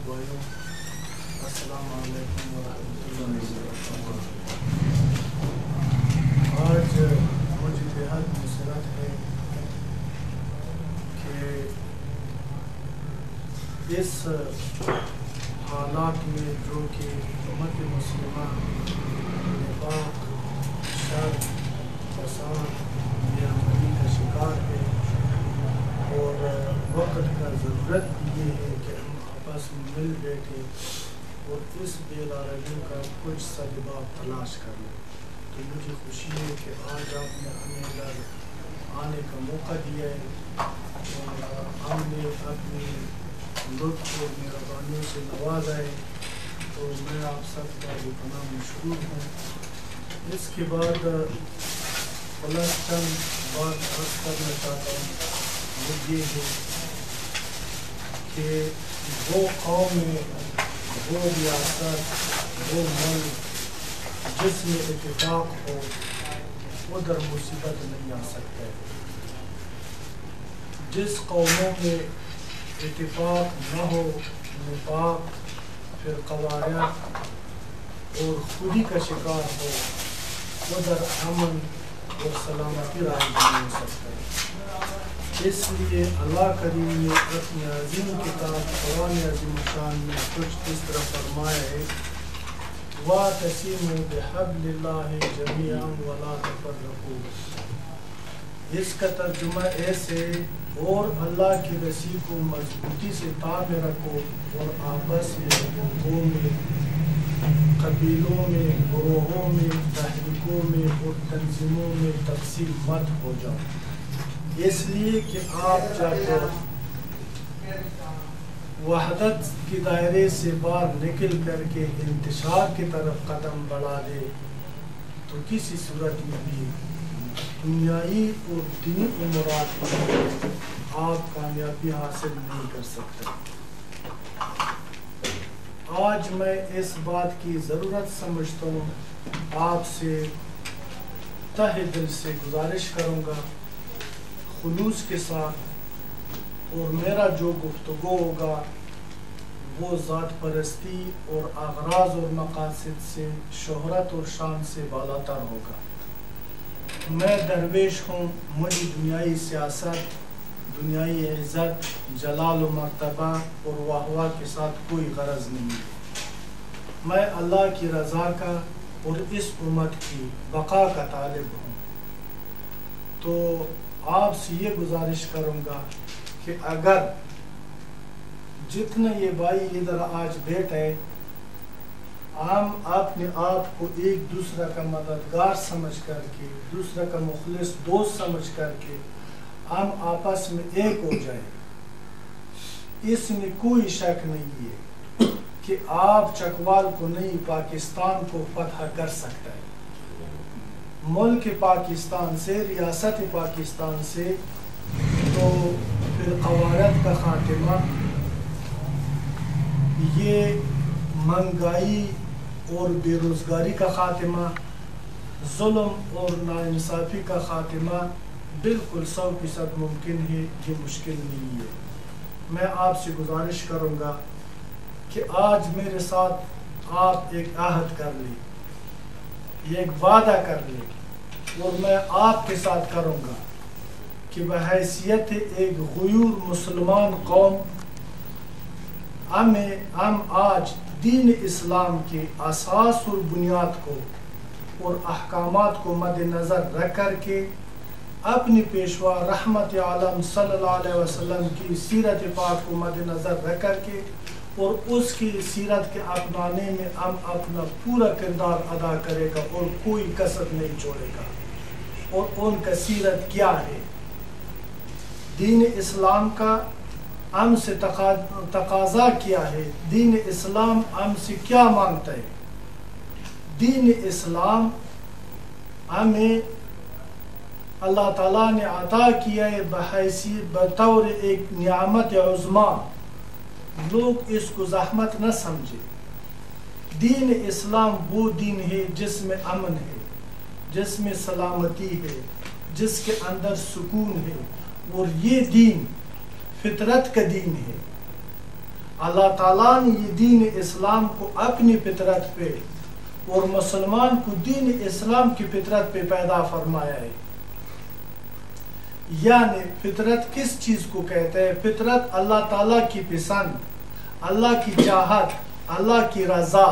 بھائیوں، السلام علیکم ورحمۃ اللہ وبرکاتہ۔ آج مجھے بےحد مسرت ہے کہ اس حالات میں جو کہ امت مسلمہ نفاق، شر، فساد، بےعملی کا شکار ہے، اور وقت کا ضرورت یہ ہے کہ ہم آپس میں مل بیٹھے اور اس بے لارگی کا کچھ سبب تلاش کر لیں۔ تو مجھے خوشی ہے کہ آج آپ نے ہمیں ادھر آنے کا موقع دیا ہے اور ہم نے اپنی لطف اور مہربانیوں سے نوازا ہے، تو میں آپ سب کا بے پناہ مشکور ہوں۔ اس کے بعد پلس چند بات عرض کرنا چاہتا ہوں، وہ یہ ہے کہ وہ قوم میں، وہ ریاست، وہ ملک جس میں اتفاق ہو ادھر مصیبت نہیں آ سکتا ہے۔ جس قوموں میں اتفاق نہ ہو، نفاق، پھر قواریت اور خودی کا شکار ہو، ادھر امن اور سلامتی راہ نہیں ہو سکتا ہے۔ اس لیے اللہ کریم نے اپنی عظیم کتاب قرآن عظیم شان میں کچھ اس طرح فرمایا ہے، وَاعْتَصِمُوا بِحَبْلِ اللَّهِ جَمِيعًا وَلَا تَفَرَّقُوا۔ اس کا ترجمہ ایسے، اور اللہ کی رسی کو مضبوطی سے تابع رکھو اور آپس میں، گروہوں میں، قبیلوں میں، گروہوں میں، تحریکوں میں اور تنظیموں میں تقسیم مت ہو جاؤ، اس لیے کہ آپ جب وحدت کے دائرے سے باہر نکل کر کے انتشار کی طرف قدم بڑھا دے تو کسی صورت میں بھی دنیائی اور دینی امورات میں آپ کامیابی حاصل نہیں کر سکتے۔ آج میں اس بات کی ضرورت سمجھتا ہوں، آپ سے تہہ دل سے گزارش کروں گا خلوص کے ساتھ، اور میرا جو گفتگو ہوگا وہ ذات پرستی اور اغراض اور مقاصد سے، شہرت اور شان سے بالاتر ہوگا۔ میں درویش ہوں، مجھے دنیائی سیاست، دنیائی عزت، جلال و مرتبہ اور واہ کے ساتھ کوئی غرض نہیں ہے۔ میں اللہ کی رضا کا اور اس امت کی بقا کا طالب ہوں۔ تو آپ سے یہ گزارش کروں گا کہ اگر جتنے یہ بھائی ادھر آج بیٹھے، ہم اپنے آپ کو ایک دوسرے کا مددگار سمجھ کر کے، دوسرے کا مخلص دوست سمجھ کر کے ہم آپس میں ایک ہو جائیں، اس میں کوئی شک نہیں ہے کہ آپ چکوال کو نہیں، پاکستان کو فتح کر سکتا ہے۔ ملک پاکستان سے، ریاست پاکستان سے تو پھر قواریت کا خاتمہ، یہ مہنگائی اور بے روزگاری کا خاتمہ، ظلم اور ناانصافی کا خاتمہ بالکل 100% ممکن ہے، یہ مشکل نہیں ہے۔ میں آپ سے گزارش کروں گا کہ آج میرے ساتھ آپ ایک عہد کر لیں، یہ ایک وعدہ کر لیں، اور میں آپ کے ساتھ کروں گا کہ بحیثیت ایک غیور مسلمان قوم ہم آج دین اسلام کے اساس اور بنیاد کو اور احکامات کو مد نظر رکھ کر کے اپنی پیشوا رحمت عالم صلی اللہ علیہ وسلم کی سیرت پاک کو مد نظر رکھ کر کے اور اس کی سیرت کے اپنانے میں ہم اپنا پورا کردار ادا کرے گا اور کوئی کسر نہیں چھوڑے گا۔ اور ان کا سیرت کیا ہے، دین اسلام کا ہم سے تقاضا کیا ہے، دین اسلام ہم سے کیا مانگتا ہے۔ دین اسلام ہمیں اللہ تعالیٰ نے عطا کیا ہے بحیثیت، بطور ایک نعمت عظمیٰ، لوگ اس کو زحمت نہ سمجھے۔ دین اسلام وہ دین ہے جس میں امن ہے، جس میں سلامتی ہے، جس کے اندر سکون ہے، اور یہ دین فطرت کا دین ہے۔ اللہ تعالیٰ نے یہ دین اسلام کو اپنی فطرت پہ اور مسلمان کو دین اسلام کی فطرت پہ پیدا فرمایا ہے. یعنی فطرت کس چیز کو کہتے ہیں؟ فطرت اللہ تعالیٰ کی پسند، اللہ کی چاہت، اللہ کی رضا،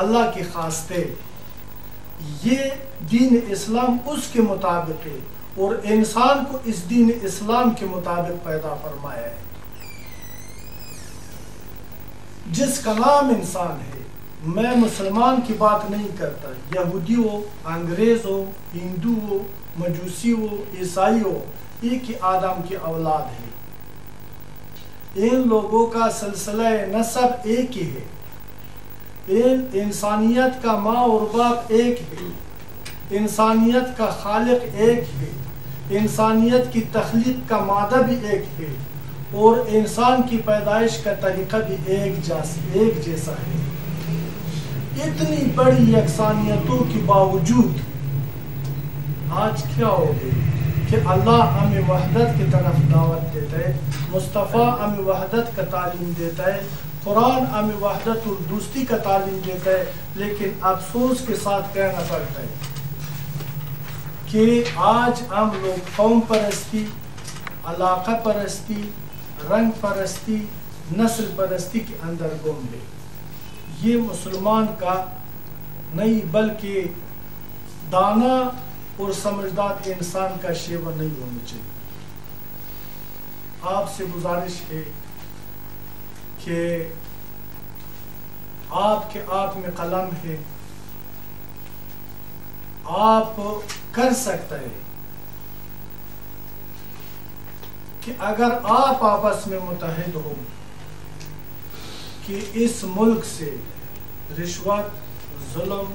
اللہ کی خواستے. یہ دین اسلام اس کے مطابق ہے اور انسان کو اس دین اسلام کے مطابق پیدا فرمایا ہے. جس کا نام انسان ہے، میں مسلمان کی بات نہیں کرتا، یہودی ہو، انگریز ہو، ہندو ہو، مجوسی ہو، عیسائی ہو، ایک ہی آدم کی اولاد ہے. ان لوگوں کا سلسلہ نسب ایک ہی ہے. انسانیت کا ماں اور باپ ایک ہے. انسانیت کا خالق ایک ہے. انسانیت کی تخلیق کا مادہ بھی ایک ہے اور انسان کی پیدائش کا طریقہ بھی ایک جیسا ہے. اتنی بڑی یکسانیتوں کے باوجود آج کیا ہو گئی کہ اللہ ہمیں وحدت کی طرف دعوت دیتا ہے، مصطفیٰ ہمیں وحدت کا تعلیم دیتا ہے، قرآن ہمیں وحدت اور دوستی کا تعلیم دیتا ہے، لیکن افسوس کے ساتھ کہنا پڑتا ہے کہ آج ہم لوگ قوم پرستی، علاقہ پرستی، رنگ پرستی، نسل پرستی کے اندر گم ہے. یہ مسلمان کا نہیں بلکہ دانا اور سمجھدار انسان کا شیوہ نہیں ہونا چاہیے. آپ سے گزارش ہے کہ آپ کے ہاتھ میں قلم ہے، آپ کر سکتے ہیں کہ اگر آپ آپس میں متحد ہو کہ اس ملک سے رشوت، ظلم،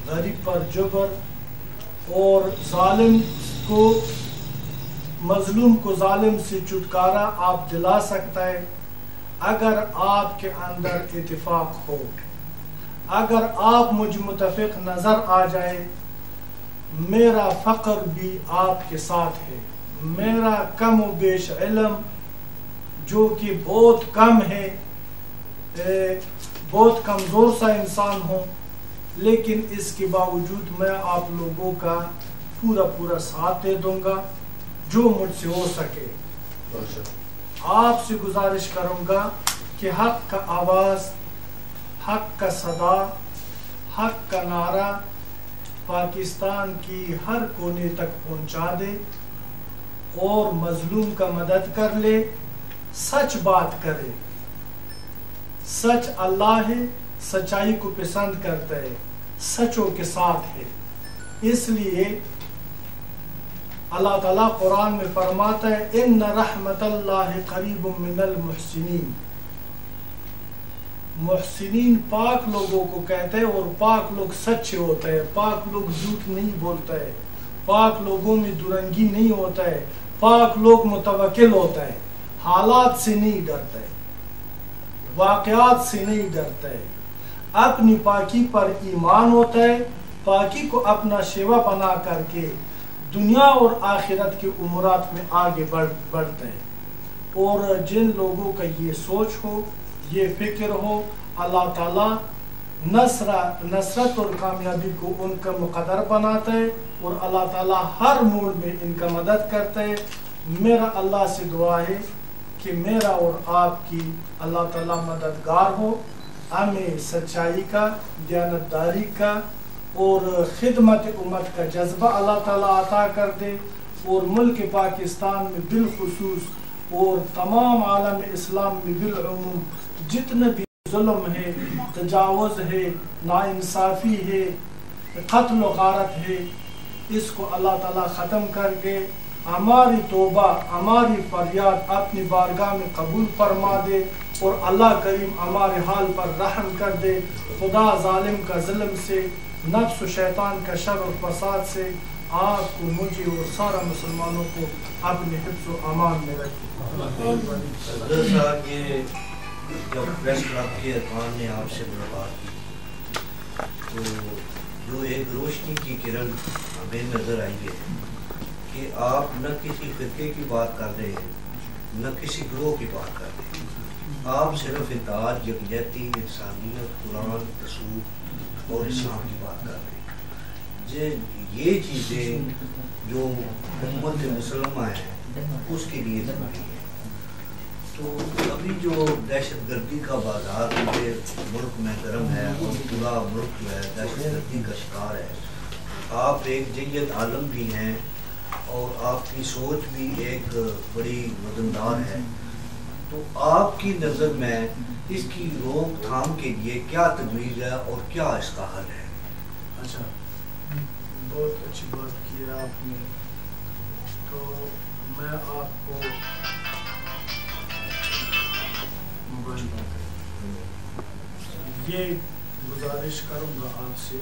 غریب پر جبر اور ظالم کو مظلوم کو ظالم سے چھٹکارا آپ دلا سکتا ہے، اگر آپ کے اندر اتفاق ہو، اگر آپ مجھ متفق نظر آ جائے، میرا فقر بھی آپ کے ساتھ ہے، میرا کم و بیش علم جو کہ بہت کم ہے، بہت کمزور سا انسان ہوں، لیکن اس کے باوجود میں آپ لوگوں کا پورا ساتھ دے دوں گا جو مجھ سے ہو سکے. آپ سے گزارش کروں گا کہ حق کا آواز، حق کا صدا، حق کا نعرہ پاکستان کی ہر کونے تک پہنچا دے اور مظلوم کا مدد کر لے، سچ بات کرے. سچ اللہ ہے، سچائی کو پسند کرتا ہے، سچوں کے ساتھ ہے. اس لیے اللہ تعالیٰ قرآن میں فرماتا ہے ان رحمت اللہ قریب من المحسنین. محسنین پاک لوگوں کو کہتے ہیں اور پاک لوگ سچے ہوتے ہیں، پاک لوگ جھوٹ نہیں بولتا ہے، پاک لوگوں میں درنگی نہیں ہوتا ہے، پاک لوگ متوکل ہوتا ہے، حالات سے نہیں ڈرتا ہے، واقعات سے نہیں ڈرتا ہے، اپنی پاکی پر ایمان ہوتا ہے، پاکی کو اپنا شیوا بنا کر کے دنیا اور آخرت کے امورات میں آگے بڑھتا ہے. اور جن لوگوں کا یہ سوچ ہو، یہ فکر ہو، اللہ تعالیٰ نصرت اور کامیابی کو ان کا مقدر بناتا ہے اور اللہ تعالیٰ ہر موڑ میں ان کا مدد کرتا ہے. میرا اللہ سے دعا ہے کہ میرا اور آپ کی اللہ تعالیٰ مددگار ہو، ہمیں سچائی کا، دیانتداری کا اور خدمت امت کا جذبہ اللہ تعالیٰ عطا کر دے اور ملک پاکستان میں بالخصوص اور تمام عالم اسلام میں بالعموم جتنے بھی ظلم ہے، تجاوز ہے، ناانصافی ہے، قتل و غارت ہے، اس کو اللہ تعالیٰ ختم کر کے ہماری توبہ، ہماری فریاد اپنی بارگاہ میں قبول فرما دے اور اللہ کریم ہمارے حال پر رحم کر دے. خدا ظالم کا ظلم سے، نفس و شیطان کا شر و فساد سے آپ کو، مجھے اور سارا مسلمانوں کو اپنے حفظ و امان میں رکھے. حضرت صاحب، یہ جب پریس کلب کے ارکان نے آپ سے ملاقات کی تو جو ایک روشنی کی کرن ہمیں نظر آئی ہے کہ آپ نہ کسی فرقے کی بات کر رہے ہیں نہ کسی گروہ کی بات کرتے ہیں. آپ صرف اتحاد، یکجہتی، انسانیت، قرآن، رسول اور اسلام کی بات کر رہے ہیں. یہ چیزیں جو امت مسلمہ ہیں اس کے لیے ضروری ہے. تو ابھی جو دہشت گردی کا بازار پورے ملک میں گرم ہے اور پورا ملک جو ہے دہشت گردی کا شکار ہے. آپ ایک جید عالم بھی ہیں اور آپ کی سوچ بھی ایک بڑی وزندار ہے. تو آپ کی نظر میں اس کی روک تھام کے لیے کیا تجویز ہے اور کیا اس کا حل ہے؟ اچھا، بہت اچھی بات کی ہے آپ نے. تو میں آپ کو یہ گزارش کروں گا آپ سے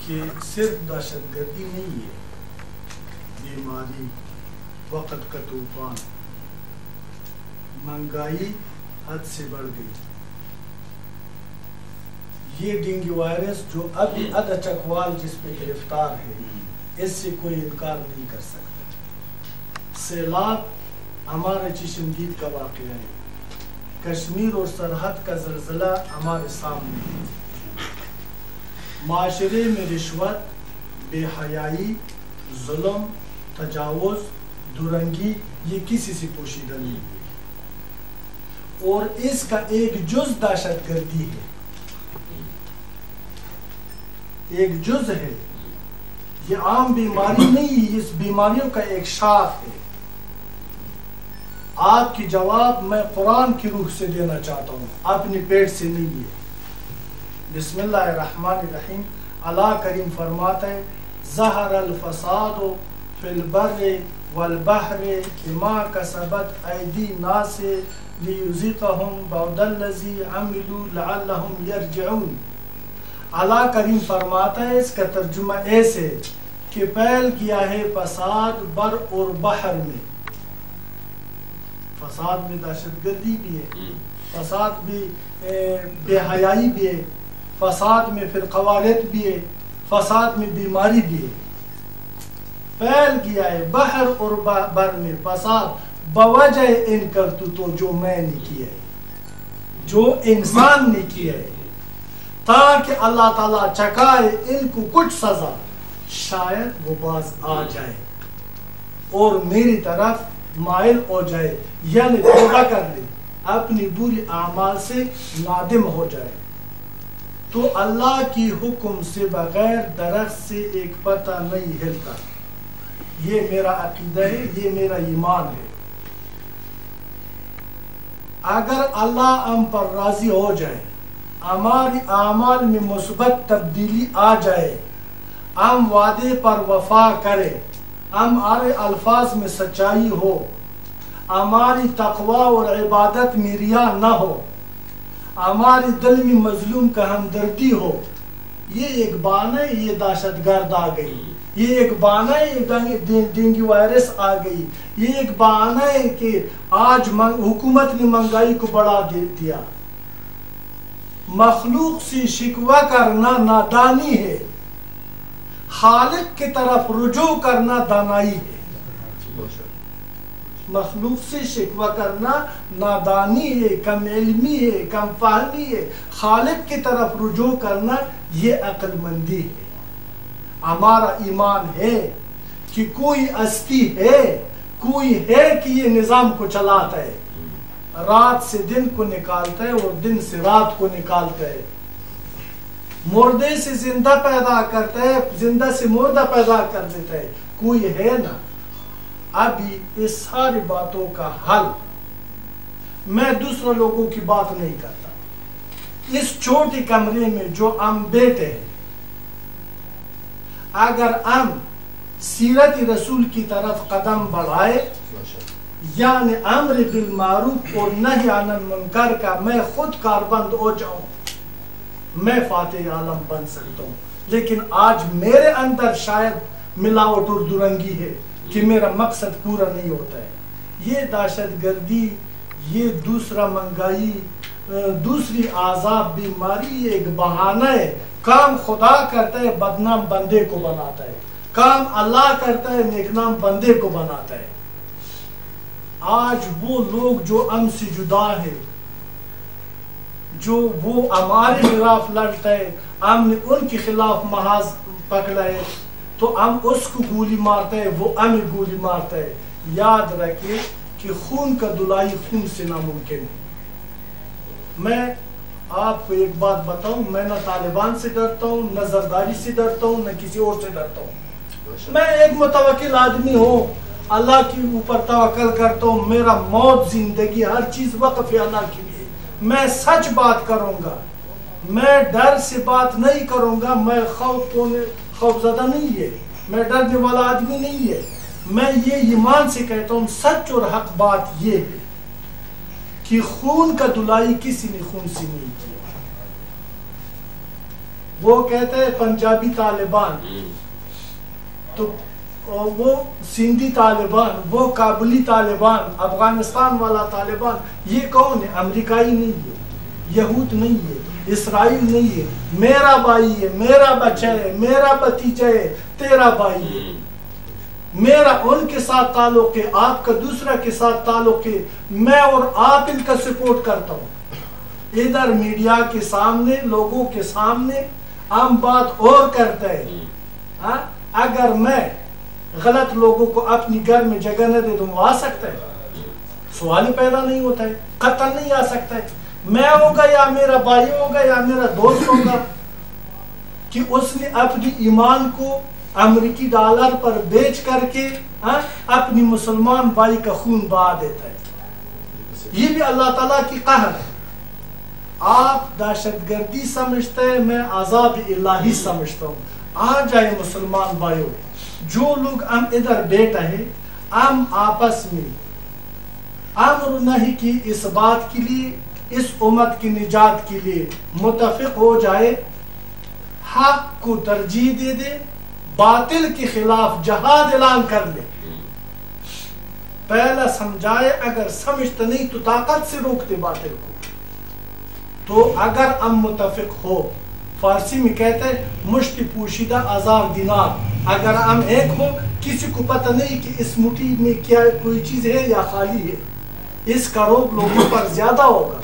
کہ صرف دہشت گردی نہیں ہے، بیماری، وقت کا طوفان، مہنگائی حد سے بڑھ گئی. یہ ڈینگی وائرس جو ابھی چکوال جس پہ گرفتار ہے، اس سے کوئی انکار نہیں کر سکتا. سیلاب ہمارے چشمدید کا واقعہ ہے. کشمیر اور سرحد کا زلزلہ ہمارے سامنے ہے. معاشرے میں رشوت، بے حیائی، ظلم، تجاوز، درنگی یہ کسی سے پوشیدہ نہیں ہے. اور اس کا ایک جز دہشت گردی ہے، ایک جز ہے. یہ عام بیماری نہیں، اس بیماریوں کا ایک شاخ ہے. آپ کی جواب میں قرآن کی روح سے دینا چاہتا ہوں، اپنی پیٹ سے نہیں ہے. بسم اللہ الرحمن الرحیم. اللہ کریم فرماتا ہے ظہر الفساد فی البر والبحر بما کسبت ایدی الناس لیذیقہم بعض الذی عملوا لعلہم یرجعون. اللہ کریم فرماتا ہے، اس کا ترجمہ ایسے کہ پھیل کیا ہے فساد بر اور بحر میں. فساد میں دہشت گردی بھی ہے، فساد بھی بے حیائی بھی ہے، فساد میں فرقواریت بھی ہے، فساد میں بیماری بھی ہے. پھیل کیا ہے بحر اور بر میں فساد بوجہ ان کرتوتوں جو میں نے کیا ہے، جو انسان نے کیا ہے، تاکہ اللہ تعالیٰ چکائے ان کو کچھ سزا، شاید وہ باز آ جائے اور میری طرف مائل ہو جائے، یعنی توبہ کر لے، اپنی بری اعمال سے نادم ہو جائے. تو اللہ کی حکم سے بغیر درخت سے ایک پتہ نہیں ہلتا. یہ میرا عقیدہ ہے، یہ میرا ایمان ہے. اگر اللہ ہم پر راضی ہو جائے، ہماری اعمال میں مثبت تبدیلی آ جائے، ہم وعدے پر وفا کرے، ہمارے الفاظ میں سچائی ہو، ہماری تقوی اور عبادت میں ریا نہ ہو، ہماری دل میں مظلوم کا ہمدردی ہو. یہ ایک بہانہ ہے، یہ دہشت گرد آ گئی، یہ ایک بہانہ ہے، یہ ڈینگی وائرس آ گئی، یہ ایک بہانہ ہے کہ آج حکومت نے مہنگائی کو بڑھا دیا. مخلوق سے شکوہ کرنا نادانی ہے، خالق کی طرف رجوع کرنا دانائی ہے. مخلوق سے شکوہ کرنا نادانی ہے، کم علمی ہے، کم فہمی ہے. خالق کی طرف رجوع کرنا یہ عقل مندی ہے. ہمارا ایمان ہے کہ کوئی ہستی ہے، کوئی ہے کہ یہ نظام کو چلاتا ہے، رات سے دن کو نکالتا ہے اور دن سے رات کو نکالتا ہے، مردے سے زندہ پیدا کرتا ہے، زندہ سے مردہ پیدا کر دیتا ہے. کوئی ہے نا. ابھی اس ساری باتوں کا حل میں دوسرے لوگوں کی بات نہیں کرتا. اس چھوٹی کمرے میں جو ہم بیٹھے ہیں، اگر ہم سیرت رسول کی طرف قدم بڑھائے، یعنی امر بالمعروف اور نہی عن المنکر کا میں خود کاربند ہو جاؤں، میں فاتح عالم بن سکتا ہوں. لیکن آج میرے اندر شاید ملاوٹ اور درنگی ہے کہ میرا مقصد پورا نہیں ہوتا ہے. یہ دہشت گردی، یہ دوسرا مہنگائی، دوسری عذاب، بیماری ایک بہانہ ہے. کام خدا کرتا ہے، بدنام بندے کو بناتا ہے. کام اللہ کرتا ہے، نیکنام بندے کو بناتا ہے. آج وہ لوگ جو ہم سے جدا ہے، جو وہ ہمارے خلاف لڑتا ہے، ہم نے ان کے خلاف محاذ پکڑا ہے تو ہم اس کو گولی مارتا ہے، وہ ہمیں گولی مارتا ہے. یاد رکھے کہ خون کا دلائی خون سے ناممکن ہے. میں آپ کو ایک بات بتاؤں، میں نہ طالبان سے ڈرتا ہوں، نہ زرداری سے ڈرتا ہوں، نہ کسی اور سے ڈرتا ہوں. میں ایک متوکل آدمی ہوں، اللہ کے اوپر توکل کرتا ہوں. میرا موت زندگی ہر چیز وقف ہے اللہ کے لیے. میں سچ بات کروں گا، میں ڈر سے بات نہیں کروں گا. میں خوف زدہ نہیں ہے، میں ڈرنے والا آدمی نہیں ہے. میں یہ ایمان سے کہتا ہوں، سچ اور حق بات یہ ہے کہ خون کا دلائی کسی نے خون سے نہیں کیا. وہ کہتے ہیں پنجابی طالبان، تو وہ سندھی طالبان، وہ کابلی طالبان، افغانستان والا طالبان، یہ کون ہے؟ امریکائی نہیں ہے، یہود نہیں ہے، اسرائیل نہیں ہے. میرا بھائی ہے، میرا بچہ ہے، میرا بھتیجا ہے، تیرا بھائی ہے. میرا ان کے ساتھ تعلق ہے، آپ کا دوسرا کے ساتھ تعلق ہے. میں اور آپ ان کا سپورٹ کرتا ہوں. ادھر میڈیا کے سامنے، لوگوں کے سامنے ہم بات اور کرتے ہیں. اگر میں غلط لوگوں کو اپنی گھر میں جگہ نہ دے دوں، وہ آ سکتا ہے؟ سوال ہی پیدا نہیں ہوتا ہے. قتل نہیں آ سکتا ہے. میں ہوگا یا میرا بھائی ہوگا یا میرا دوست ہوگا کہ اس نے اپنی ایمان کو امریکی ڈالر پر بیچ کر کے اپنی مسلمان بھائی کا خون بہا دیتا ہے. یہ بھی اللہ تعالیٰ کی قہر ہے. آپ دہشت گردی سمجھتے ہیں، میں عذاب الہی سمجھتا ہوں. آ جائے مسلمان بھائیوں، جو لوگ ہم ادھر بیٹھے ہیں، ہم آپس میں امر نہیں کی اس بات کے لیے، اس امت کی نجات کے لیے متفق ہو جائے، حق کو ترجیح دے دے، باطل کے خلاف جہاد اعلان کر لے. پہلا سمجھائے، اگر سمجھتے نہیں تو طاقت سے روکتے باطل کو. تو اگر ہم متفق ہو، فارسی میں کہتے ہیں مشت پوشیدہ ہزار دینار. اگر ہم ایک ہو، کسی کو پتہ نہیں کہ اس مٹھی میں کیا کوئی چیز ہے یا خالی ہے، اس کا روب لوگوں پر زیادہ ہوگا.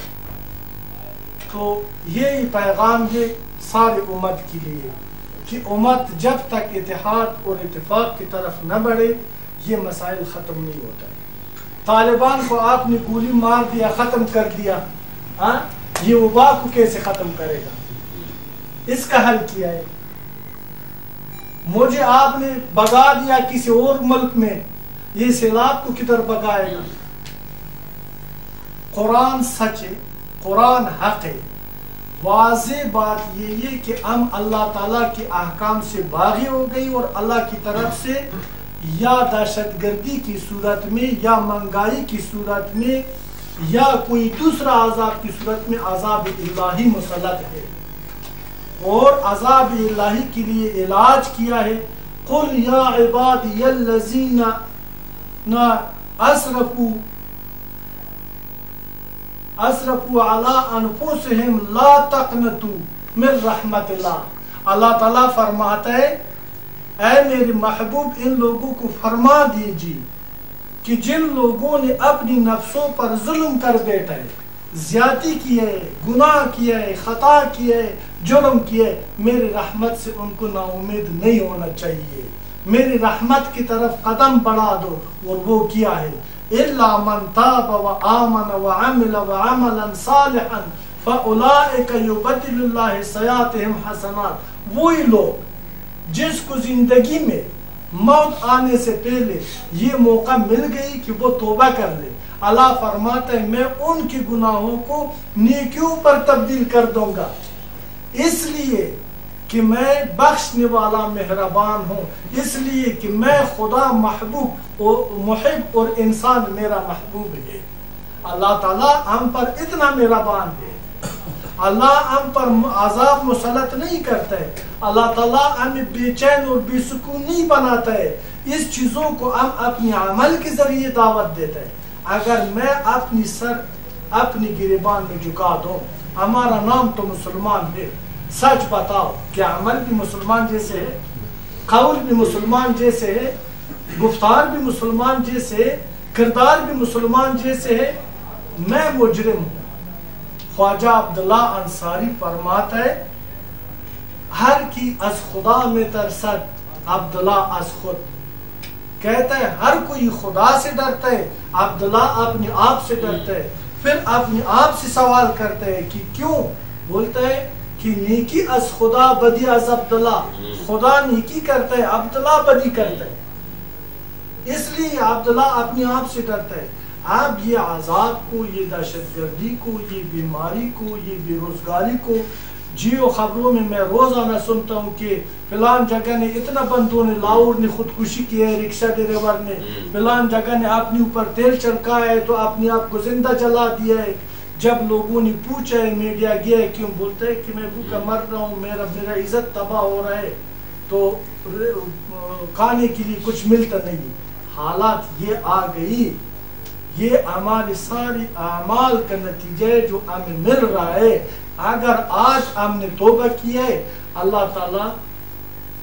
تو یہی پیغام ہے ساری امت کے لیے کہ امت جب تک اتحاد اور اتفاق کی طرف نہ بڑھے، یہ مسائل ختم نہیں ہوتا. طالبان کو آپ نے گولی مار دیا، ختم کر دیا، یہ وبا کو کیسے ختم کرے گا؟ اس کا حل کیا ہے. مجھے آپ نے بگا دیا کسی اور ملک میں، یہ سیلاب کو کدھر بگائے گا؟ قرآن سچ ہے، قرآن حق ہے. واضح بات یہ ہے کہ ہم اللہ تعالیٰ کے احکام سے باغی ہو گئی اور اللہ کی طرف سے یا دہشت گردی کی صورت میں یا مہنگائی کی صورت میں یا کوئی دوسرا عذاب کی صورت میں عذاب الہی مسلط ہے. اور عذاب الہی کے لیے علاج کیا ہے. قل یا عبادی الذین اسرفوا علی انفسہم لا تقنطوا من رحمت اللہ. اللہ تعالیٰ فرماتا ہے، اے میرے محبوب ان لوگوں کو فرما دیجیے کہ جن لوگوں نے اپنی نفسوں پر ظلم کر بیٹھا ہے، زیادتی کی ہے، گناہ کیا ہے، خطا کیا ہے، جرم کیا ہے، میری رحمت سے ان کو نا امید نہیں ہونا چاہیے. میری رحمت کی طرف قدم بڑھا دو. اور وہ کیا ہے؟ إِلَّا مَنْ تَابَ وَآمَنَ وَعَمِلَ وَعَمَلًا صَالِحًا فَأُولَٰئِكَ يُبَدِّلُ اللَّهُ سَيِّئَاتِهِمْ حَسَنَاتٍ. وہی لوگ جس کو زندگی میں موت آنے سے پہلے یہ موقع مل گئی کہ وہ توبہ کر لے، اللہ فرماتا ہے میں ان کے گناہوں کو نیکیوں پر تبدیل کر دوں گا، اس لیے کہ میں بخشنے والا مہربان ہوں، اس لیے کہ میں خدا محبوب اور محب اور انسان میرا محبوب ہے. اللہ تعالیٰ ہم پر اتنا مہربان ہے. اللہ ہم پر عذاب مسلط نہیں کرتا ہے. اللہ تعالیٰ ہمیں بے چین اور بے سکون نہیں بناتا ہے. اس چیزوں کو ہم اپنی عمل کے ذریعے دعوت دیتا ہے. اگر میں اپنی سر اپنی گریبان میں جھکا دوں، ہمارا نام تو مسلمان ہے، سچ بتاؤ کہ عمل بھی مسلمان جیسے ہے، قول بھی مسلمان جیسے ہے، گفتار بھی مسلمان جیسے ہے، کردار بھی مسلمان جیسے ہے، میں مجرم ہوں. خواجہ عبداللہ انصاری فرماتا ہے ہر کی از خدا میں ترسد عبداللہ از خود. کہتا ہے ہر کوئی خدا سے ڈرتا ہے، عبداللہ اپنے آپ سے ڈرتا ہے. پھر اپنے آپ سے سوال کرتا ہے کہ کیوں؟ بولتا ہے کہ نیکی از خدا بدی از عبداللہ. خدا نیکی کرتا ہے، عبداللہ بدی کرتا ہے، اس لیے عبداللہ اپنے آپ سے ڈرتا ہے. اب یہ عذاب کو، یہ دہشت گردی کو، یہ بیماری کو، یہ بے روزگاری کو، جیو خبروں میں میں روزانہ سنتا ہوں کہ فلان جگہ نے اتنا بندوں نے، لاہور نے خودکشی کی ہے، رکشہ ڈرائیور نے، فلان جگہ نے اپنے اوپر تیل چھڑکا ہے تو اپنے آپ کو زندہ جلا دیا ہے. جب لوگوں نے پوچھا ہے، میڈیا گیا ہے، کیوں؟ بولتا ہے کہ میں بھوکا مر رہا ہوں، میرا عزت تباہ ہو رہا ہے، تو کھانے کے لیے کچھ ملتا نہیں. حالات یہ آ گئی، یہ ہمارے سارے اعمال کا نتیجہ ہے جو ہمیں مل رہا ہے. اگر آج ہم نے توبہ کیا ہے، اللہ تعالیٰ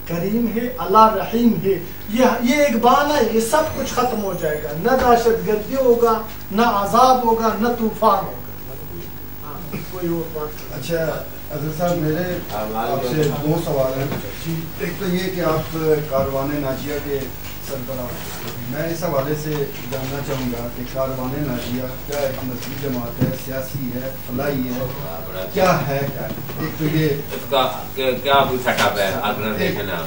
کریم ہے، اللہ رحیم ہے. یہ ایک بہانہ ہے، یہ سب کچھ ختم ہو جائے گا. نہ دہشت گردی ہوگا، نہ عذاب ہوگا، نہ طوفان ہوگا. کوئی اور بات؟ اچھا حضرت صاحب، میرے آپ سے دو سوال ہیں. ایک تو یہ کہ آپ کاروان ناجیہ کے سربراہ، میں اس حوالے سے جاننا چاہوں گا کہ کاروان ناجیہ کیا ایک مذہبی جماعت ہے، سیاسی ہے، فلاحی ہے، کیا ہے؟ کیا ایک تو یہ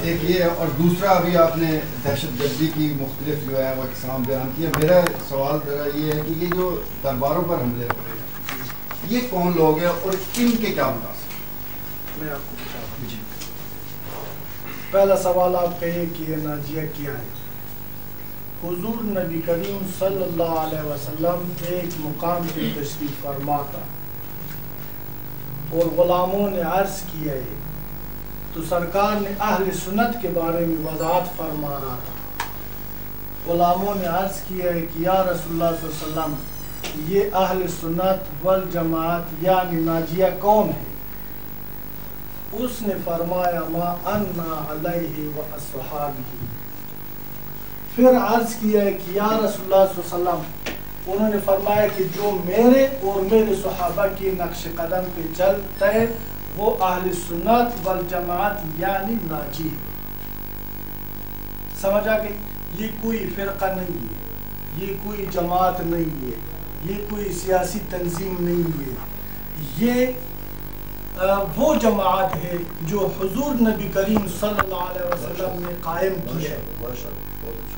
ایک یہ، اور دوسرا ابھی آپ نے دہشت گردی کی مختلف جو ہے وہ اقسام بیان کیے. میرا سوال ذرا یہ ہے کہ یہ جو درباروں پر حملے ہو رہے ہیں، یہ کون لوگ ہیں اور ان کے کیا مناسب؟ میں آپ کو بتاتا ہوں. پہلا سوال آپ کہیے کہ یہ ناجیہ کیا ہے. حضور نبی کریم صلی اللہ علیہ وسلم ایک مقام پہ تشریف فرما تھا اور غلاموں نے عرض کیا ہے تو سرکار نے اہل سنت کے بارے میں وضاحت فرما رہا تھا. غلاموں نے عرض کیا ہے کہ یا رسول اللہ صلی اللہ علیہ وسلم، یہ اہل سنت والجماعت یعنی ناجیہ کون ہے؟ اس نے فرمایا ما انا علیہ و اصحابہ. پھر عرض کیا ہے کہ یا رسول اللہ صلی اللہ علیہ وسلم، انہوں نے فرمایا کہ جو میرے اور میرے صحابہ کی نقش قدم پہ چلتا ہے وہ اہل سنت والجماعت یعنی ناجی ہے. سمجھ آ گئی؟ یہ کوئی فرقہ نہیں ہے، یہ کوئی جماعت نہیں ہے، یہ کوئی سیاسی تنظیم نہیں ہے. یہ وہ جماعت ہے جو حضور نبی کریم صلی اللہ علیہ وسلم نے قائم کی ہے.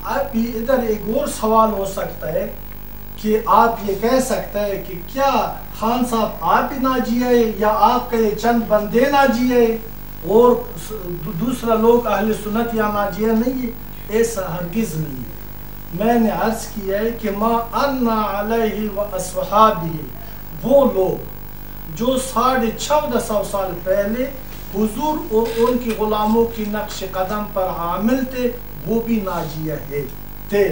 اب ادھر ایک اور سوال ہو سکتا ہے کہ آپ یہ کہہ سکتے ہیں کہ کیا خان صاحب آپ ہی ناجی ہے یا آپ کے چند بندے ناجی ہے اور دوسرا لوگ اہل سنت یا ناجیہ نہیں ہے؟ ایسا ہرگز نہیں ہے. میں نے عرض کیا ہے کہ ما انا علیہ و اصحابہ، وہ لوگ جو 1450 سال پہلے حضور اور ان کی غلاموں کی نقش قدم پر عامل تھے وہ بھی ناجیہ ہے تھے.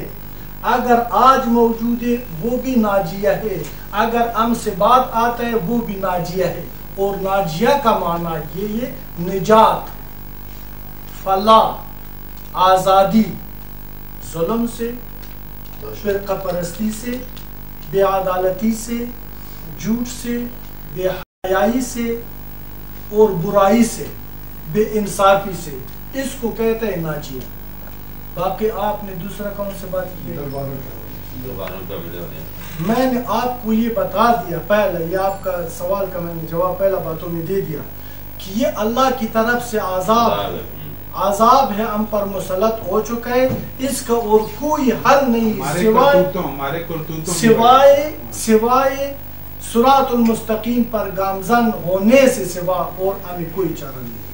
اگر آج موجود ہے وہ بھی ناجیہ ہے. اگر ہم سے بات آتا ہے وہ بھی ناجیہ ہے. اور ناجیہ کا معنی یہ ہے نجات، فلاح، آزادی، ظلم سے، فرقہ پرستی سے، بے عدالتی سے، جھوٹ سے، بے حیائی سے اور برائی سے، بے انصافی سے. اس کو کہتے ہیں ناجیہ. باقی آپ نے دوسرا کون سے بات کی ہے؟ میں نے آپ کو یہ بتا دیا پہلے، یہ آپ کا سوال کا میں نے جواب پہلا باتوں میں دے دیا کہ یہ اللہ کی طرف سے عذاب ہے ہم پر مسلط ہو چکا ہے. اس کا اور کوئی حل نہیں سوائے صراط المستقیم پر گامزن ہونے سے سوا اور ہمیں کوئی چارہ نہیں.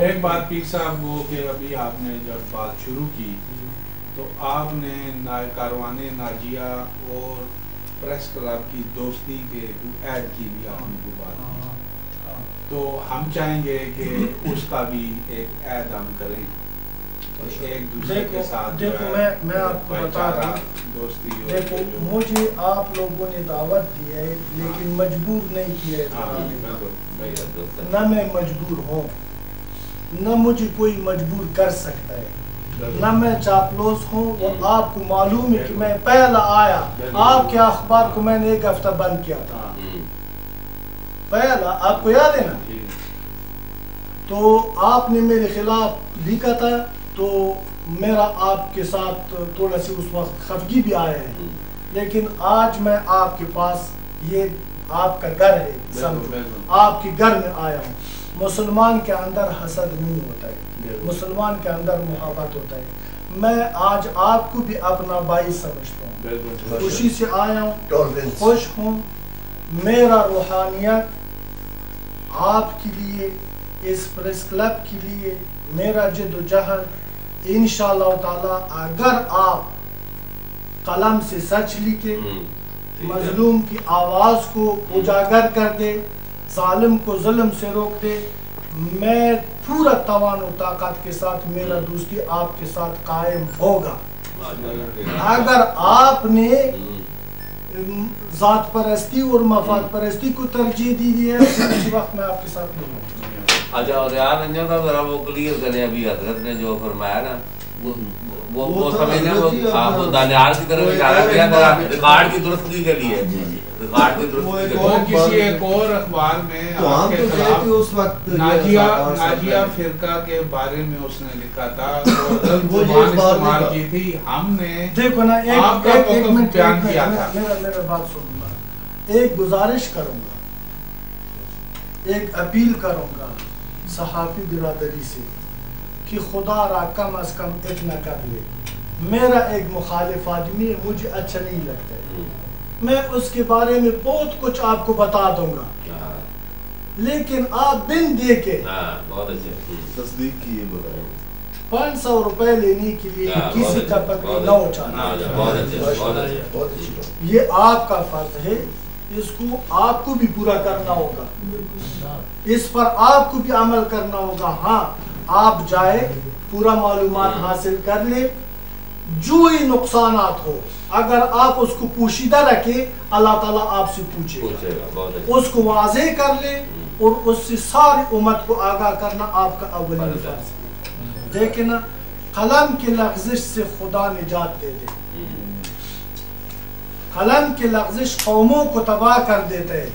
ایک بات پیر صاحب، وہ کہ ابھی آپ نے جب بات شروع کی تو آپ نے کاروان ناجیہ اور پریس کلب کی دوستی کے عہد کی بھی آپ نے کو بات کی، تو ہم چاہیں گے کہ اس کا بھی ایک عہد ہم کریں، ایک دوسرے کے ساتھ. دیکھو میں آپ کو بتا رہا ہوں، دوستی. دیکھو مجھے آپ لوگوں نے دعوت دی ہے لیکن مجبور نہیں کیا ہے، نہ میں مجبور ہوں نہ مجھے کوئی مجبور کر سکتا ہے. نہ میں چاپلوس ہوں، اور آپ کو معلوم ہے کہ میں پہلا آیا آپ کے اخبار کو میں نے 1 ہفتہ بند کیا تھا، پہلا، آپ کو یاد ہے نا؟ تو آپ نے میرے خلاف لکھا تھا، تو میرا آپ کے ساتھ تھوڑا سی اس وقت خفگی بھی آیا ہے، لیکن آج میں آپ کے پاس، یہ آپ کا گھر ہے، سمجھو آپ کے گھر میں آیا ہوں۔ مسلمان کے اندر حسد نہیں ہوتا ہے، مسلمان کے اندر محبت ہوتا ہے۔ میں آج آپ کو بھی اپنا بھائی سمجھتا ہوں، خوشی سے آیا ہوں، خوش ہوں۔ میرا روحانیت آپ کے لیے، اس پریس کلب کے لیے میرا جد و جہد انشاءاللہ تعالی، اگر آپ قلم سے سچ لکھے، مظلوم کی آواز کو اجاگر کر دے، ظالم کو ظلم سے روک دے، میں پورا توان و طاقت کے ساتھ میرا دوستی آپ کے ساتھ قائم ہوگا۔ اگر آپ نے ذات پرستی اور مفاد پرستی کو ترجیح دی ہے، اس وقت میں آپ کے ساتھ نہیں ہوں۔ اچھا، اور ریاض انجم صاحب ذرا وہ کلیئر کریں، ابھی حضرت نے جو فرمایا نا وہ سمجھنے، وہ دانیال کی طرف اشارہ کیا تھا ریکارڈ کی درستگی کے لیے، ریکارڈ کی درستگی کے لیے۔ وہ کسی ایک اور اخبار میں آپ کے خلاف ناجیہ فرقہ کے بارے میں اس نے لکھا تھا، اور زبان استعمال کی تھی، ہم نے دیکھو نا، آپ کا موقف بیان کیا تھا۔ میرا بات سنوں گا، ایک گزارش کروں گا، ایک اپیل کروں گا صحافی برادری سے کہ خدا را کم از کم اتنا کر لے، میرا ایک مخالف آدمی ہے، مجھے اچھا نہیں لگتا ہے، میں اس کے بارے میں بہت کچھ آپ کو بتا دوں گا، لیکن آپ بن دے کے تصدیق کی 500 روپے لینے کے لیے کسی کا پکڑ نہ اچھانا، یہ آپ کا فرض ہے، اس کو آپ کو بھی پورا کرنا ہوگا، اس پر آپ کو بھی عمل کرنا ہوگا۔ ہاں، آپ جائے، پورا معلومات حاصل کر لے، جو ہی نقصانات ہو، اگر آپ اس کو پوشیدہ رکھے، اللہ تعالیٰ آپ سے پوچھے گا، اس کو واضح کر لے، اور اس سے ساری امت کو آگاہ کرنا آپ کا اولین فرض ہے۔ دیکھیں نا، قلم کی لغزش سے خدا نجات دے دے، قلم کی لغزش قوموں کو تباہ کر دیتا ہے،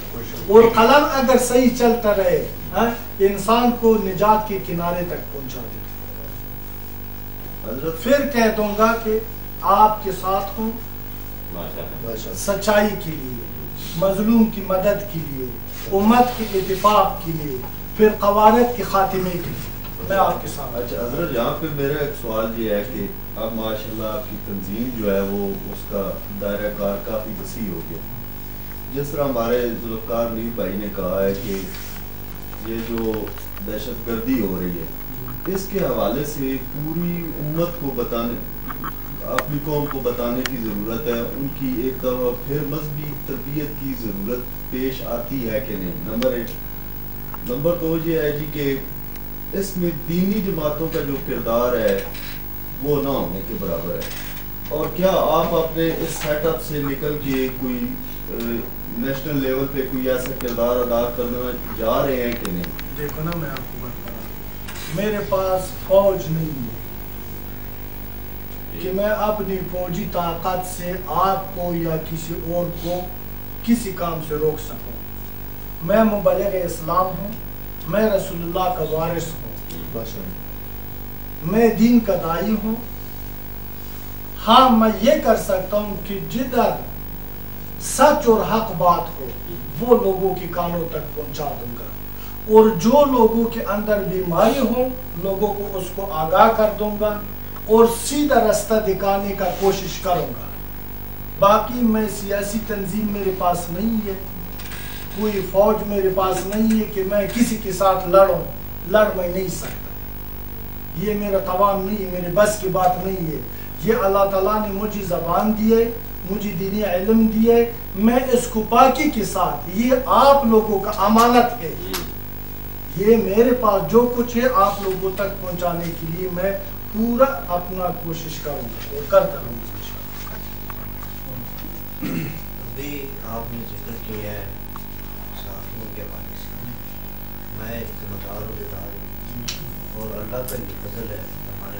اور قلم اگر صحیح چلتا رہے انسان کو نجات کے کنارے تک پہنچا دیتا۔ پھر کہہ دوں گا کہ آپ کے ساتھ ہوں، سچائی کے لیے، مظلوم کی مدد کے لیے، امت کے اتفاق کے لیے، پھر قوارب کے خاتمے کے لیے میں آپ کے ساتھ۔ اچھا حضرت، یہاں پہ میرا ایک سوال یہ ہے کہ اب ماشاءاللہ آپ کی تنظیم جو ہے وہ اس کا دائرہ کار کافی وسیع ہو گیا، جس طرح ہمارے ذوالفقار میر بھائی نے کہا ہے کہ یہ جو دہشت گردی ہو رہی ہے، اس کے حوالے سے پوری امت کو بتانے، اپنی قوم کو بتانے کی ضرورت ہے، ان کی ایک دفعہ پھر مذہبی تربیت کی ضرورت پیش آتی ہے کہ نہیں؟ نمبر 1۔ نمبر 2 یہ ہے جی کہ اس میں دینی جماعتوں کا جو کردار ہے وہ نہ ہونے کے برابر ہے، اور کیا آپ اپنے اس سیٹ اپ سے نکل کے کوئی نیشنل لیول پہ کوئی ایسا کردار ادا کرنا جا رہے ہیں کہ نہیں؟ دیکھو نا، میں آپ کو بات کروں، میرے پاس فوج نہیں ہے کہ میں اپنی فوجی طاقت سے آپ کو یا کسی اور کو کسی کام سے روک سکوں۔ میں مبلغ اسلام ہوں، میں رسول اللہ کا وارث ہوں، میں دین کا داعی ہوں۔ ہاں، میں یہ کر سکتا ہوں کہ جدھر سچ اور حق بات ہو وہ لوگوں کے کانوں تک پہنچا دوں گا، اور جو لوگوں کے اندر بیماری ہو لوگوں کو اس کو آگاہ کر دوں گا، اور سیدھا راستہ دکھانے کا کوشش کروں گا۔ باقی میں سیاسی تنظیم میرے پاس نہیں ہے، کوئی فوج میرے پاس نہیں ہے کہ میں کسی کے ساتھ لڑ میں نہیں سکتا، یہ میرا توان نہیں ہے، میرے بس کی بات نہیں ہے۔ یہ اللہ تعالیٰ نے مجھے زبان دی ہے، مجھے دینی علم دی ہے، میں اس کو پاکی کے ساتھ، یہ آپ لوگوں کا امانت ہے، یہ میرے پاس جو کچھ ہے آپ لوگوں تک پہنچانے کے لیے میں پورا اپنا کوشش کروں گا اور کرتا رہوں گا۔ ابھی آپ نے ذکر کیا ہے صحافیوں کے حوالے سے، میں ایک ذمہ دار ہوں، اور اللہ کا یہ فضل ہے ہمارے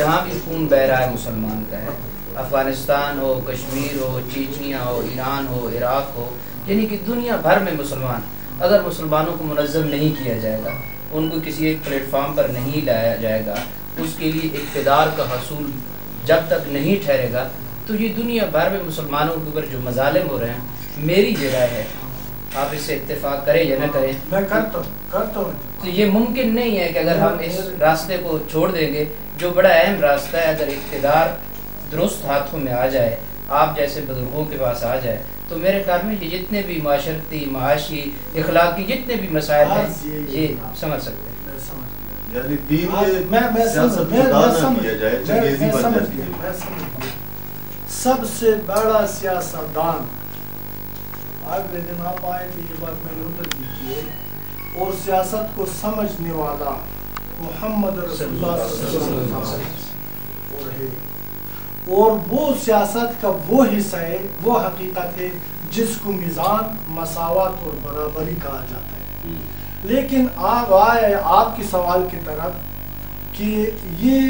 جہاں بھی خون بہ رہا ہے مسلمان کا ہے، افغانستان ہو، کشمیر ہو، چیچنیا ہو، ایران ہو، عراق ہو، یعنی کہ دنیا بھر میں مسلمان، اگر مسلمانوں کو منظم نہیں کیا جائے گا، ان کو کسی ایک پلیٹ فارم پر نہیں لایا جائے گا، اس کے لیے اقتدار کا حصول جب تک نہیں ٹھہرے گا، تو یہ دنیا بھر میں مسلمانوں کے اوپر جو مظالم ہو رہے ہیں، میری یہ رائے ہے، آپ اس سے اتفاق کریں یا نہ کریں، میں کرتا ہوں تو یہ ممکن نہیں ہے کہ اگر ہم اس راستے کو چھوڑ دیں گے جو بڑا اہم راستہ ہے، اگر اقتدار درست ہاتھوں میں آ جائے، آپ جیسے بزرگوں کے پاس آ جائے، تو میرے خیال میں یہ جتنے بھی معاشرتی، معاشی، اخلاقی جتنے بھی مسائل ہیں یہ سمجھ سکتے ہیں۔ یعنی دین میں سیاست جدا نہ کیا جائے، چنگیزی بن جاتی ہے۔ سب سے بڑا سیاستدان اگلے دن آپ آئے تھے، یہ بات میں نے ادھر بھی کی ہے، اور سیاست کو سمجھنے والا محمد رسول اللہ صلی اللہ علیہ وسلم، اور وہ سیاست کا وہ حصہ ہے، وہ حقیقت ہے جس کو میزان، مساوات اور برابری کہا جاتا ہے۔ لیکن آپ آئے آپ کی سوال کی طرف کہ یہ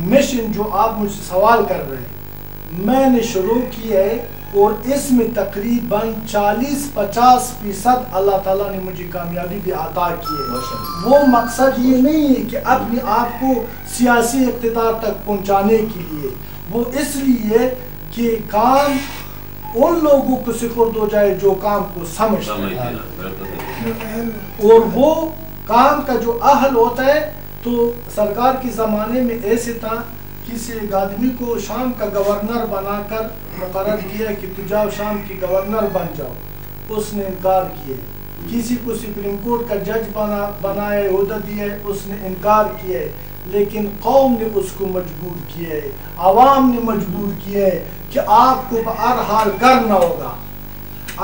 مشن جو آپ مجھ سے سوال کر رہے ہیں میں نے شروع کی ہے، اور اس میں تقریباً 40-50% اللہ تعالیٰ نے مجھے کامیابی بھی عطا کی ہے۔ وہ مقصد یہ نہیں ہے کہ اپنے آپ کو سیاسی اقتدار تک پہنچانے کے لیے، وہ اس لیے کہ کام ان لوگوں کو سپرد ہو جائے جو کام کو سمجھتے ہیں، اور وہ کام کا جو اہل ہوتا ہے۔ تو سرکار کے زمانے میں ایسے تھا، کسی ایک آدمی کو شام کا گورنر بنا کر مقرر کیا کہ تو جاؤ شام کی گورنر بن جاؤ، اس نے انکار کیا۔ کسی کو سپریم کورٹ کا جج بنائے، عہدہ دیا، اس نے انکار کیا، لیکن قوم نے اس کو مجبور کیا ہے، عوام نے مجبور کیا ہے کہ آپ کو بہرحال کرنا ہوگا۔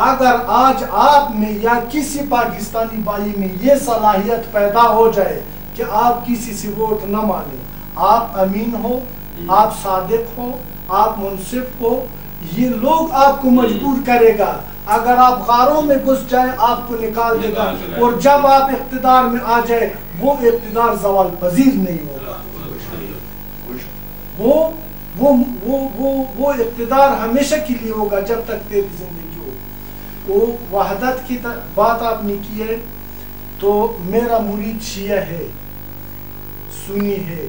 اگر آج آپ میں یا کسی پاکستانی بھائی میں یہ صلاحیت پیدا ہو جائے کہ آپ کسی سے ووٹ نہ مانیں، آپ امین ہو، آپ صادق ہو، آپ منصف ہو، یہ لوگ آپ کو مجبور کرے گا۔ اگر آپ غاروں میں گھس جائیں آپ کو نکال دے گا، اور جب آپ اقتدار میں آ جائے وہ اقتدار زوال پذیر نہیں ہوگا۔ وہ اقتدار ہمیشہ کے لیے ہوگا جب تک تیری زندگی ہو۔ وہ وحدت کی بات آپ نے کی ہے، تو میرا مرید شیعہ ہے، سنی ہے،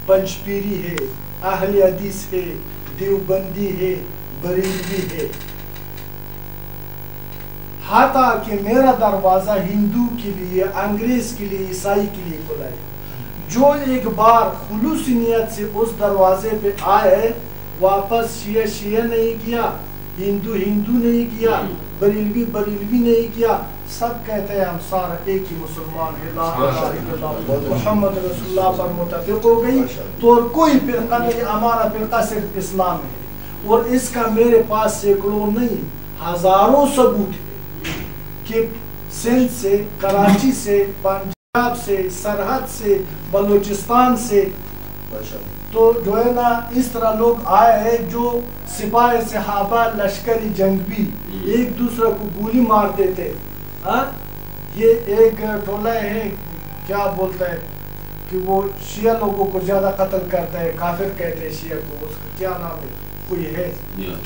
پنجپیری ہے، اہل حدیث ہے، دیوبندی ہے، بریلوی ہے، حتیٰ کہ میرا دروازہ ہندو کے لیے، انگریز کے لیے، عیسائی کے لیے کھلا ہے۔ جو ایک بار خلوص نیت سے اس دروازے پہ آئے، واپس شیعہ شیعہ نہیں کیا، ہندو ہندو نہیں کیا، بریلوی بریلوی نہیں کیا، سب کہتے ہیں ہم سارا ایک ہی مسلمان ہے، لا الہ الا اللہ محمد رسول اللہ پر متفق ہو گئی۔ تو اور کوئی فرقہ نہیں، ہمارا فرقہ صرف اسلام ہے، اور اس کا میرے پاس سینکڑوں نہیں ہزاروں ثبوت ہے کہ سندھ سے، کراچی سے، پنجاب سے، سرحد سے، بلوچستان سے، تو جو ہے نا اس طرح لوگ آئے ہیں جو سپاہ صحابہ لشکری جنگ بھی ایک دوسرے کو گولی مارتے تھے۔ یہ ایک ٹولہ ہے، کیا بولتا ہے کہ وہ شیعہ لوگوں کو زیادہ قتل کرتا ہے، کافر کہتے ہیں شیعہ کو، اس کا کیا نام ہے، کوئی ہے،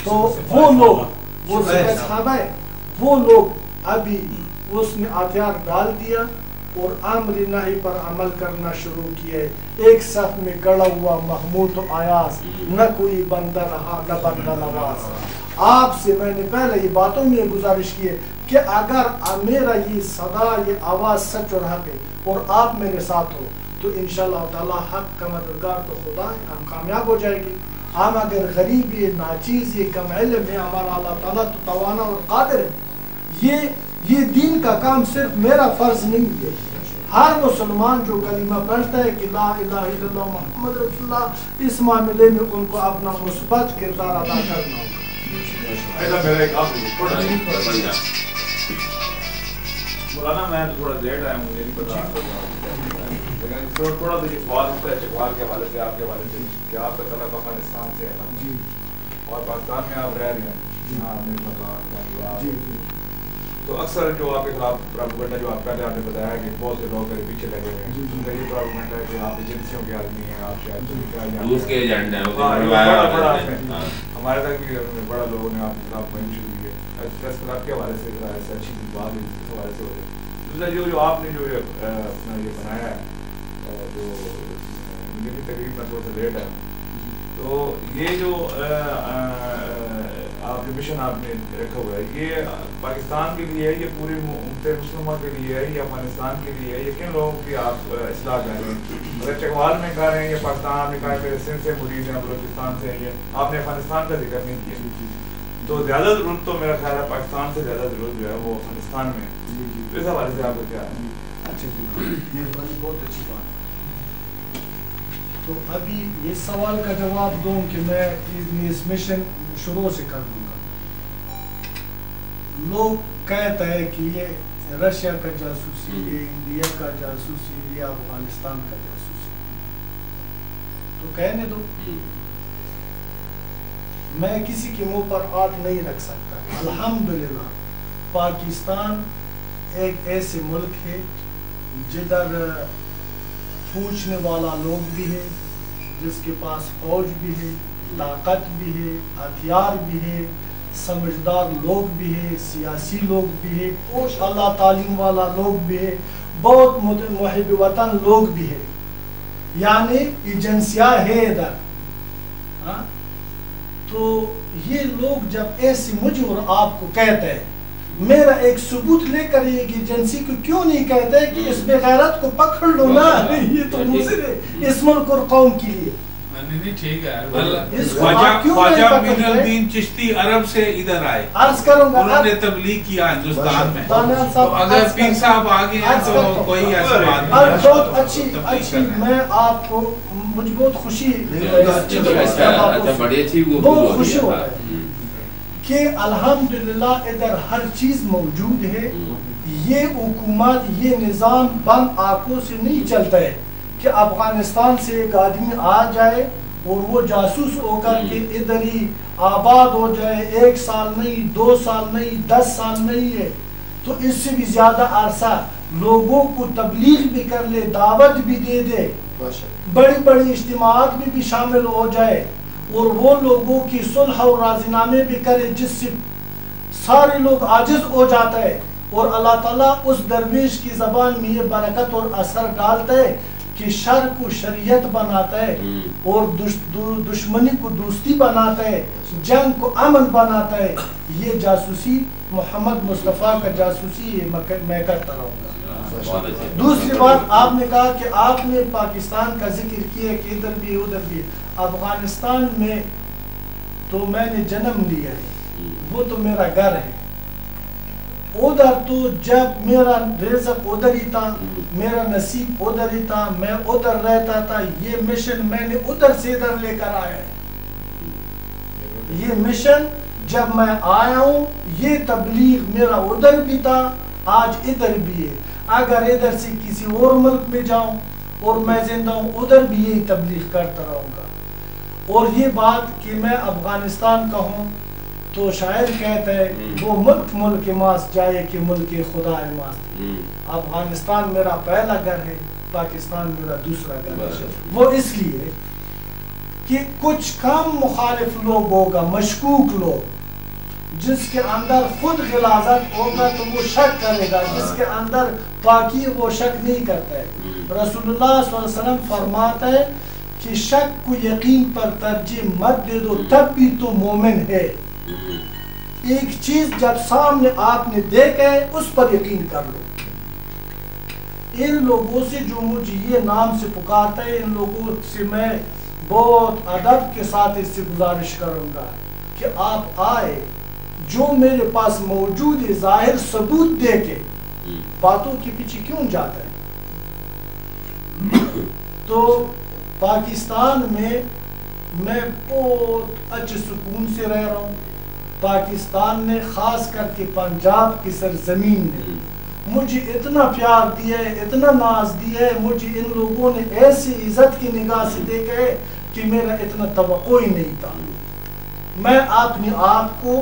تو وہ لوگ، وہ سپاہ صحابہ ہے، وہ لوگ ابھی اس نے ہتھیار ڈال دیا اور امر نہی پر عمل کرنا شروع کیا ہے۔ ایک صف میں کھڑا ہوا محمود و ایاز، نہ کوئی بندہ رہا نہ بندہ نواز۔ آپ سے میں نے پہلے یہ باتوں میں گزارش کی ہے کہ اگر میرا یہ صدا، یہ آواز سچ اور حق ہے اور آپ میرے ساتھ ہو تو انشاءاللہ تعالی حق کا مددگار تو خدا ہے، ہم کامیاب ہو جائے گی۔ ہم اگر غریب ہے، ناچیز ہے، کم علم ہے، ہمارا اللہ تعالیٰ تو توانا اور قادر ہے۔ یہ دین کا کام صرف میرا فرض نہیں ہے، ہر مسلمان جو کلمہ پڑھتا ہے کہ لا الہ الا اللہ محمد رسول اللہ، اس معاملے میں ان کو اپنا مثبت کردار ادا کرنا ہوگا۔ مولانا میں تھوڑا لیٹ آیا ہوں، مجھے نہیں پتا، لیکن تھوڑا سا سوال ہوتا ہے چکوال کے حوالے سے، آپ کے حوالے سے کہ آپ کا تعلق افغانستان سے ہے اور پاکستان میں آپ رہ رہے ہیں، تو اکثر جو آپ کے خلاف پراپیگنڈا جو آپ پہلے آپ نے بتایا کہ بہت سے لوگ میرے پیچھے لگے ہوئے ہیں ان کا یہ پراپیگنڈا ہے کہ آپ ایجنسیوں کے آدمی ہیں، آپ شاید روس کے ایجنٹ ہیں، ہمارے تک بھی بڑا لوگوں نے آپ کے خلاف مہم شروع کی ہے پریس کلب کے حوالے سے ایسے اچھی بات ہے اس حوالے سے ہو جائے. دوسرا جو آپ نے جو اپنا یہ بنایا ہے جو میری تقریب میں تھوڑا سا لیٹ ہے، تو یہ جو آپ نے مشن آپ نے رکھا ہوا ہے یہ پاکستان کے لیے ہے، یہ پوری مسلمہ کے لیے ہے، یا افغانستان کے لیے ہے، یہ کن لوگوں کی آپ اصلاح کر رہے ہیں؟ اگر چکوال میں کر رہے ہیں یا پاکستان آپ نے کہا میرے سندھ سے مرید ہیں، بلوچستان سے ہیں، آپ نے افغانستان کا ذکر نہیں کیا، تو زیادہ ضرورت تو میرا خیال ہے پاکستان سے زیادہ ضرورت جو ہے وہ افغانستان میں ہے. اس حوالے سے آپ کو کیا ہے؟ اچھا مہربانی، بہت اچھی بات. تو ابھی یہ سوال کا جواب دوں کہ میں اس مشن شروع سے کر دوں گا. لوگ کہتا ہے کہ یہ رشیا کا جاسوسی، یہ انڈیا کا جاسوسی، یہ افغانستان کا جاسوسی. تو کہنے دو، میں کسی کے منہ پر ہاتھ نہیں رکھ سکتا. الحمدللہ پاکستان ایک ایسے ملک ہے جدھر پوچھنے والا لوگ بھی ہے، جس کے پاس فوج بھی ہے، طاقت بھی ہے، ہتھیار بھی ہے، سمجھدار لوگ بھی ہے، سیاسی لوگ بھی ہے، اعلیٰ تعلیم والا لوگ بھی ہے، بہت محب وطن لوگ بھی ہے، یعنی ایجنسیاں ہے ادھر. تو یہ لوگ جب ایسے مجھے اور آپ کو کہتے ہیں، میرا ایک ثبوت لے کر ایک ایجنسی کو کیوں نہیں کہتے کہ اس بے غیرت کو پکڑ لو نا، یہ تو مضر ہے اس ملک اور قوم کے لیے. ٹھیک ہے، خواجہ معین الدین چشتی عرب سے ادھر آئے، عرض کروں گا انہوں نے تبلیغ کیا ہندوستان میں. تو اگر پیر صاحب آگے ہیں تو کوئی ایسی بات نہیں. بہت اچھی میں آپ کو مجھے بہت خوشی بہت خوشی ہوتا ہے کہ الحمدللہ ادھر ہر چیز موجود ہے. یہ حکومت، یہ نظام بند آنکھوں سے نہیں چلتا ہے کہ افغانستان سے ایک آدمی آ جائے اور وہ جاسوس ہو کر کے ادھر ہی آباد ہو جائے، 1 سال نہیں، 2 سال نہیں، 10 سال نہیں ہے، تو اس سے بھی زیادہ عرصہ لوگوں کو تبلیغ بھی کر لے، دعوت بھی دے دے، بڑی بڑی اجتماعات میں بھی شامل ہو جائے، اور وہ لوگوں کی صلح اور راضی نامے بھی کرے جس سے سارے لوگ عاجز ہو جاتا ہے. اور اللہ تعالیٰ اس درویش کی زبان میں یہ برکت اور اثر ڈالتا ہے کہ شر کو شریعت بناتا ہے، اور دشمنی کو دوستی بناتا ہے، جنگ کو امن بناتا ہے. یہ جاسوسی محمد مصطفیٰ کا جاسوسی میں کرتا رہوں گا. دوسری بات، آپ نے کہا کہ آپ نے پاکستان کا ذکر کیا کہ ادھر بھی ادھر بھی. افغانستان میں تو میں نے جنم لیا ہے، وہ تو میرا گھر ہے. ادھر تو جب میرا رزق ادھر ہی تھا، میرا نصیب ادھر ہی تھا، میں ادھر رہتا تھا. یہ مشن میں نے ادھر سے ادھر لے کر آیا ہے. یہ مشن جب میں آیا ہوں، یہ تبلیغ میرا ادھر بھی تھا، آج ادھر بھی ہے. اگر ادھر سے کسی اور ملک میں جاؤں اور میں زندہ ہوں، ادھر بھی یہی تبلیغ کرتا رہوں گا. اور یہ بات کہ میں افغانستان کا ہوں تو شاعر کہتا ہے وہ ملک ماس جائے کہ ملک خدا ماس. افغانستان میرا پہلا گھر ہے، پاکستان میرا دوسرا گھر ہے. وہ اس لیے کہ کچھ کم مخالف لوگ ہوگا، مشکوک لوگ، جس کے اندر خود غلاظت ہوگا تو وہ شک کرے گا، جس کے اندر پاکی وہ شک نہیں کرتا ہے. رسول اللہ صلی اللہ علیہ وسلم فرماتا ہے کہ شک کو یقین پر ترجیح مت دے دو، تب بھی تو مومن ہے. ایک چیز جب سامنے آپ نے دیکھا ہے اس پر یقین کر لو. ان لوگوں سے جو مجھے یہ نام سے پکارتا ہے، ان لوگوں سے میں بہت ادب کے ساتھ اس سے گزارش کروں گا کہ آپ آئے، جو میرے پاس موجود ہے ظاہر ثبوت دے کے باتوں کے پیچھے کیوں جاتا ہے. تو پاکستان میں میں بہت اچھے سکون سے رہ رہا ہوں. پاکستان نے خاص کر کے پنجاب کی سرزمین نے مجھے اتنا پیار دیا ہے، اتنا ناز دیا ہے. مجھے ان لوگوں نے ایسی عزت کی نگاہ سے دیکھا ہے کہ میرا اتنا توقع ہی نہیں تھا. میں اپنے آپ کو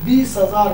20,000